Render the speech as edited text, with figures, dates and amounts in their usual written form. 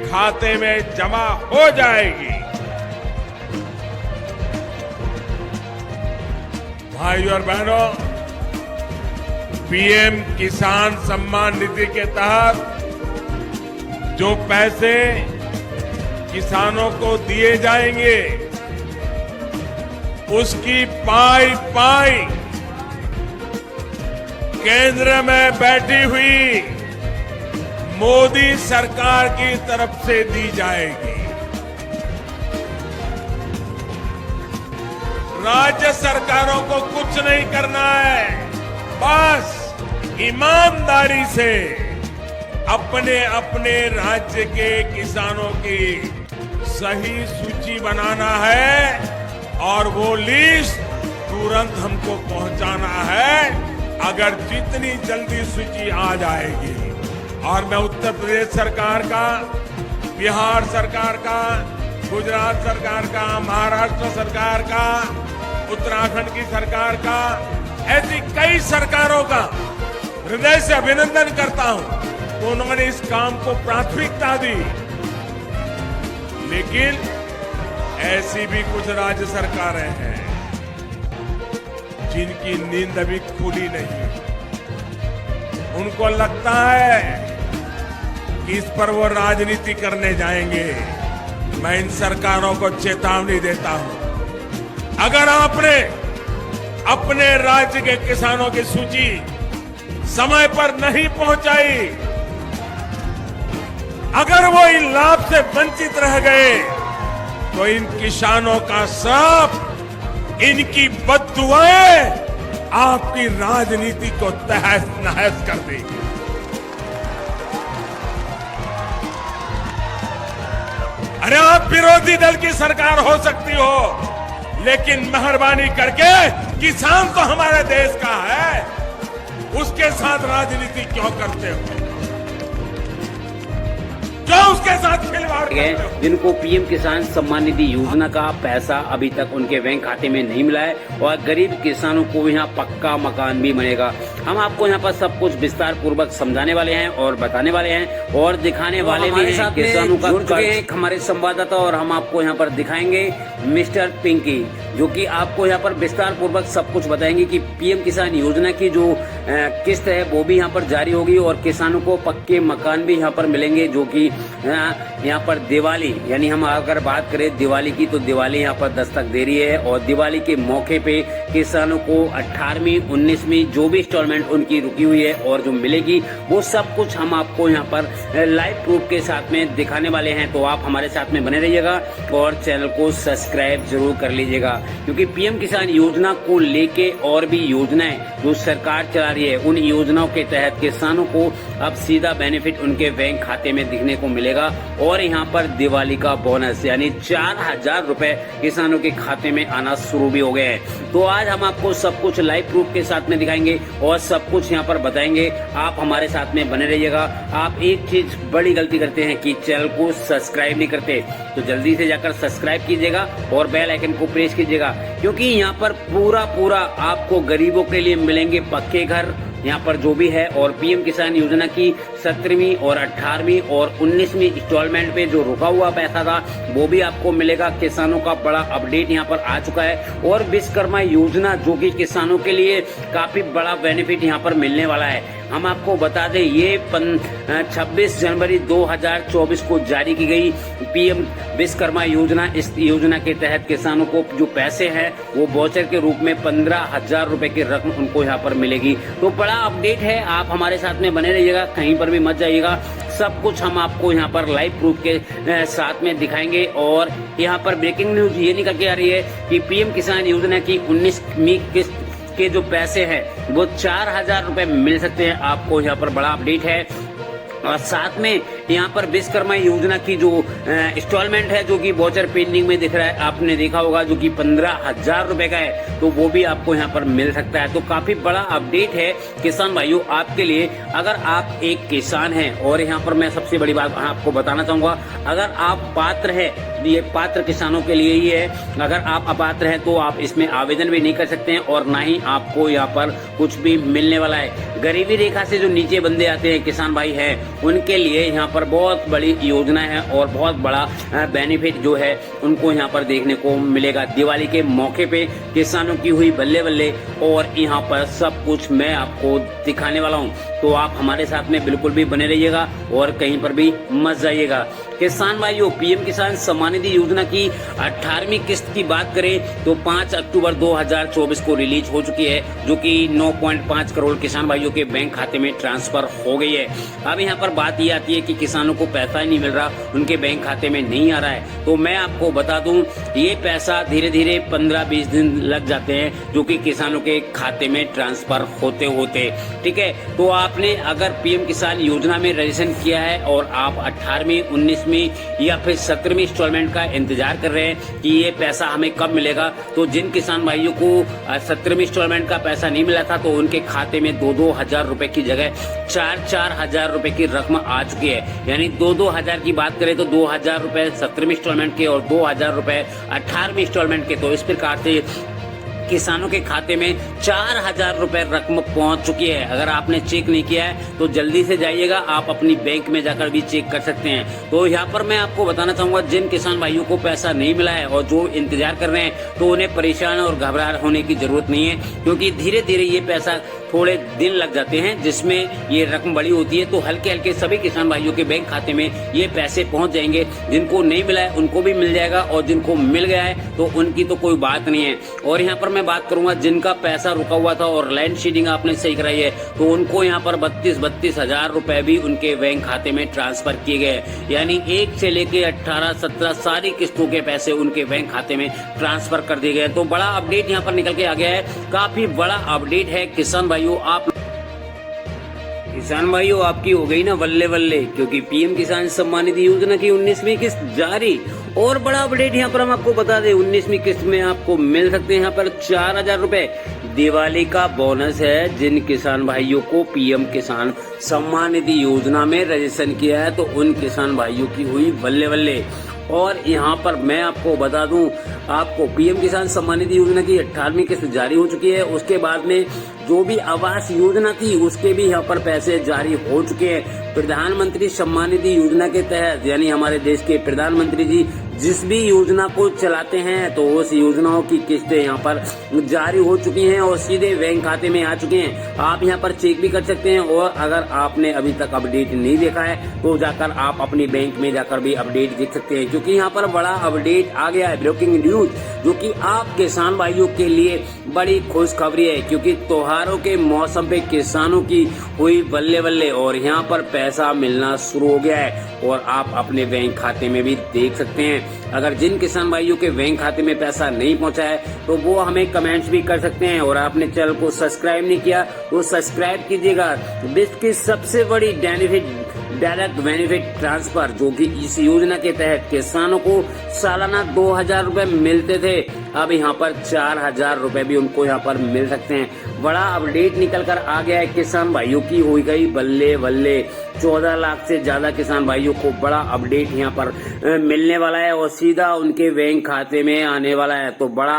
खाते में जमा हो जाएगी। भाइयों और बहनों, पीएम किसान सम्मान निधि के तहत जो पैसे किसानों को दिए जाएंगे, उसकी पाई पाई केंद्र में बैठी हुई मोदी सरकार की तरफ से दी जाएगी। राज्य सरकारों को कुछ नहीं करना है, बस ईमानदारी से अपने अपने राज्य के किसानों की सही सूची बनाना है और वो लिस्ट तुरंत हमको पहुंचाना है। अगर जितनी जल्दी सूची आ जाएगी, और मैं उत्तर प्रदेश सरकार का, बिहार सरकार का, गुजरात सरकार का, महाराष्ट्र सरकार का, उत्तराखंड की सरकार का, ऐसी कई सरकारों का हृदय से अभिनंदन करता हूं तो उन्होंने इस काम को प्राथमिकता दी। लेकिन ऐसी भी कुछ राज्य सरकारें हैं जिनकी नींद अभी खुली नहीं। उनको लगता है कि इस पर वो राजनीति करने जाएंगे। मैं इन सरकारों को चेतावनी देता हूं, अगर आपने अपने राज्य के किसानों की सूची समय पर नहीं पहुंचाई, अगर वो इन लाभ से वंचित रह गए, तो इन किसानों का श्राप, इनकी बद्दुआएं आपकी राजनीति को तहस नहस कर देगी। अरे आप विरोधी दल की सरकार हो सकती हो, लेकिन मेहरबानी करके किसान तो हमारे देश का है, उसके साथ राजनीति क्यों करते हो? क्यों उसके साथ खिलवाड़ करते हो? जिनको पीएम किसान सम्मान निधि योजना का पैसा अभी तक उनके बैंक खाते में नहीं मिला है, और गरीब किसानों को यहाँ पक्का मकान भी मिलेगा। हम आपको यहाँ पर सब कुछ विस्तार पूर्वक समझाने वाले हैं और बताने वाले हैं और दिखाने वाले भी हैं। किसानों का जुड़ चुके हैं हमारे संवाददाता, और हम आपको यहाँ पर दिखाएंगे मिस्टर पिंकी, जो कि आपको यहाँ पर विस्तार पूर्वक सब कुछ बताएंगे कि पीएम किसान योजना की जो किस्त है वो भी यहाँ पर जारी होगी और किसानों को पक्के मकान भी यहाँ पर मिलेंगे, जो कि यहाँ पर दिवाली, यानी हम अगर बात करें दिवाली की, तो दिवाली यहाँ पर दस्तक दे रही है। और दिवाली के मौके पे किसानों को 18वीं 19वीं जो भी इंस्टॉलमेंट उनकी रुकी हुई है और जो मिलेगी, वो सब कुछ हम आपको यहाँ पर लाइव प्रूफ के साथ में दिखाने वाले हैं। तो आप हमारे साथ में बने रहिएगा और चैनल को सब्सक्राइब जरूर कर लीजिएगा, क्योंकि पीएम किसान योजना को लेके और भी योजनाएं जो सरकार चला रही है, उन योजनाओं के तहत किसानों को अब सीधा बेनिफिट उनके बैंक खाते में दिखने को मिलेगा। और यहाँ पर दिवाली का बोनस यानी 4000 रुपए किसानों के खाते में आना शुरू भी हो गए हैं। तो आज हम आपको सब कुछ लाइव प्रूफ के साथ में दिखाएंगे और सब कुछ यहाँ पर बताएंगे। आप हमारे साथ में बने रहिएगा। आप एक चीज बड़ी गलती करते हैं कि चैनल को सब्सक्राइब नहीं करते, तो जल्दी से जाकर सब्सक्राइब कीजिएगा और बेल आइकन को प्रेस कीजिएगा, क्योंकि यहाँ पर पूरा आपको गरीबों के लिए मिलेंगे पक्के घर यहाँ पर जो भी है। और पीएम किसान योजना की 17वीं और 18वीं और 19वीं इंस्टॉलमेंट पे जो रुका हुआ पैसा था वो भी आपको मिलेगा। किसानों का बड़ा अपडेट यहाँ पर आ चुका है। और विश्वकर्मा योजना जो कि किसानों के लिए काफी बड़ा बेनिफिट यहाँ पर मिलने वाला है। हम आपको बता दें, ये 26 जनवरी 2024 को जारी की गई पीएम विश्वकर्मा योजना। इस योजना के तहत किसानों को जो पैसे हैं वो वाउचर के रूप में 15,000 रुपए की रकम उनको यहाँ पर मिलेगी। तो बड़ा अपडेट है, आप हमारे साथ में बने रहिएगा, कहीं पर भी मत जाइएगा। सब कुछ हम आपको यहाँ पर लाइव प्रूफ के साथ में दिखाएंगे। और यहाँ पर ब्रेकिंग न्यूज ये निकल के आ रही है कि पीएम किसान योजना की 19वीं किस्त के जो पैसे हैं वो 4000 रुपए मिल सकते हैं। आपको यहाँ पर बड़ा अपडेट है। और साथ में यहाँ पर विश्वकर्मा योजना की जो इंस्टॉलमेंट है, जो कि वाउचर पेंडिंग में दिख रहा है, आपने देखा होगा, जो कि 15,000 रुपए का है, तो वो भी आपको यहाँ पर मिल सकता है। तो काफी बड़ा अपडेट है किसान भाइयों आपके लिए। अगर आप एक किसान हैं, और यहाँ पर मैं सबसे बड़ी बात आपको बताना चाहूंगा, अगर आप पात्र है, ये पात्र किसानों के लिए ही है। अगर आप अपात्र हैं तो आप इसमें आवेदन भी नहीं कर सकते हैं और ना ही आपको यहाँ पर कुछ भी मिलने वाला है। गरीबी रेखा से जो नीचे बंदे आते हैं, किसान भाई हैं, उनके लिए यहाँ पर पर बहुत बड़ी योजना है और बहुत बड़ा बेनिफिट जो है उनको यहाँ पर देखने को मिलेगा। दिवाली के मौके पे किसानों की हुई बल्ले बल्ले और यहाँ पर सब कुछ मैं आपको दिखाने वाला हूँ, तो आप हमारे साथ में बिल्कुल भी बने रहिएगा और कहीं पर भी मत जाइएगा। किसान भाइयों, पीएम किसान सम्मान निधि योजना की 18वीं किस्त की बात करें तो 5 अक्टूबर 2024 को रिलीज हो चुकी है, जो कि 9.5 करोड़ किसान भाइयों के बैंक खाते में ट्रांसफर हो गई है। अब यहाँ पर बात ये आती है कि किसानों को पैसा ही नहीं मिल रहा, उनके बैंक खाते में नहीं आ रहा है। तो मैं आपको बता दूं, ये पैसा धीरे धीरे 15-20 दिन लग जाते हैं, जो कि किसानों के खाते में ट्रांसफर होते होते। ठीक है, तो आपने अगर पीएम किसान योजना में रजिस्ट्रेशन किया है और आप 18वीं, 19वीं या फिर 17वीं इंस्टॉलमेंट का इंतजार कर रहे हैं कि ये पैसा हमें कब मिलेगा, तो जिन किसान भाइयों को 17वीं इंस्टॉलमेंट का पैसा नहीं मिला था तो उनके खाते में 2-2 हजार रुपए की जगह 4-4 हजार रुपए की रकम आ चुकी है। यानी 2-2 हजार की बात करें तो 2 हजार रुपए 17वीं इंस्टॉलमेंट के और 2 हजार रुपए 18वीं इंस्टॉलमेंट के। तो इस प्रकार से किसानों के खाते में 4,000 रुपए रकम पहुंच चुकी है। अगर आपने चेक नहीं किया है तो जल्दी से जाइएगा, आप अपनी बैंक में जाकर भी चेक कर सकते हैं। तो यहाँ पर मैं आपको बताना चाहूंगा, जिन किसान भाइयों को पैसा नहीं मिला है और जो इंतजार कर रहे हैं, तो उन्हें परेशान और घबराहट होने की जरूरत नहीं है, क्योंकि धीरे धीरे ये पैसा थोड़े दिन लग जाते हैं जिसमें ये रकम बड़ी होती है। तो हल्के हल्के सभी किसान भाइयों के बैंक खाते में ये पैसे पहुंच जाएंगे। जिनको नहीं मिला है उनको भी मिल जाएगा और जिनको मिल गया है तो उनकी तो कोई बात नहीं है। और यहाँ पर मैं बात करूंगा, जिनका पैसा रुका हुआ था और लैंड शीडिंग आपने सही कराई है तो उनको यहाँ पर 32 हजार रुपए भी उनके बैंक खाते में ट्रांसफर किए गए। यानी 1 से लेके 18, 17 सारी किस्तों के पैसे उनके बैंक खाते में ट्रांसफर कर दिए गए। तो बड़ा अपडेट यहाँ पर निकल के आ गया है, काफी बड़ा अपडेट है। किसान भाइयों आपकी हो गई ना बल्ले बल्ले, क्योंकि पीएम किसान सम्मान निधि योजना की 19वीं किस्त जारी। और बड़ा अपडेट यहाँ पर हम आपको बता दें, 19वीं किस्त में आपको मिल सकते हैं यहाँ पर 4,000 रुपए दिवाली का बोनस है। जिन किसान भाइयों को पीएम किसान सम्मान निधि योजना में रजिस्ट्रेशन किया है तो उन किसान भाइयों की हुई बल्ले बल्ले। और यहाँ पर मैं आपको बता दूं, आपको पीएम किसान सम्मान निधि योजना की 18वीं किस्त जारी हो चुकी है। उसके बाद में जो भी आवास योजना थी उसके भी यहाँ पर पैसे जारी हो चुके हैं। प्रधानमंत्री सम्मान निधि योजना के तहत, यानी हमारे देश के प्रधानमंत्री जी जिस भी योजना को चलाते हैं तो उस योजनाओं की किस्तें यहाँ पर जारी हो चुकी हैं और सीधे बैंक खाते में आ चुके हैं। आप यहाँ पर चेक भी कर सकते हैं। और अगर आपने अभी तक अपडेट नहीं देखा है तो जाकर आप अपनी बैंक में जाकर भी अपडेट देख सकते हैं, क्योंकि यहाँ पर बड़ा अपडेट आ गया है, ब्रेकिंग न्यूज, जो कि आप किसान भाइयों के लिए बड़ी खुशखबरी है। क्योंकि त्योहारों के मौसम पे किसानों की हुई बल्ले बल्ले और यहाँ पर पैसा मिलना शुरू हो गया है और आप अपने बैंक खाते में भी देख सकते हैं। अगर जिन किसान भाइयों के बैंक खाते में पैसा नहीं पहुंचा है तो वो हमें कमेंट्स भी कर सकते हैं। और आपने चैनल को सब्सक्राइब नहीं किया तो सब्सक्राइब कीजिएगा। देश की सबसे बड़ी डायरेक्ट बेनिफिट ट्रांसफर, जो कि इस योजना के तहत किसानों को सालाना 2,000 रुपए मिलते थे, अब यहाँ पर 4,000 रुपए भी उनको यहाँ पर मिल सकते हैं। बड़ा अपडेट निकल कर आ गया है, किसान भाइयों की हो गई बल्ले बल्ले। 14 लाख से ज्यादा किसान भाइयों को बड़ा अपडेट यहाँ पर मिलने वाला है और सीधा उनके बैंक खाते में आने वाला है। तो बड़ा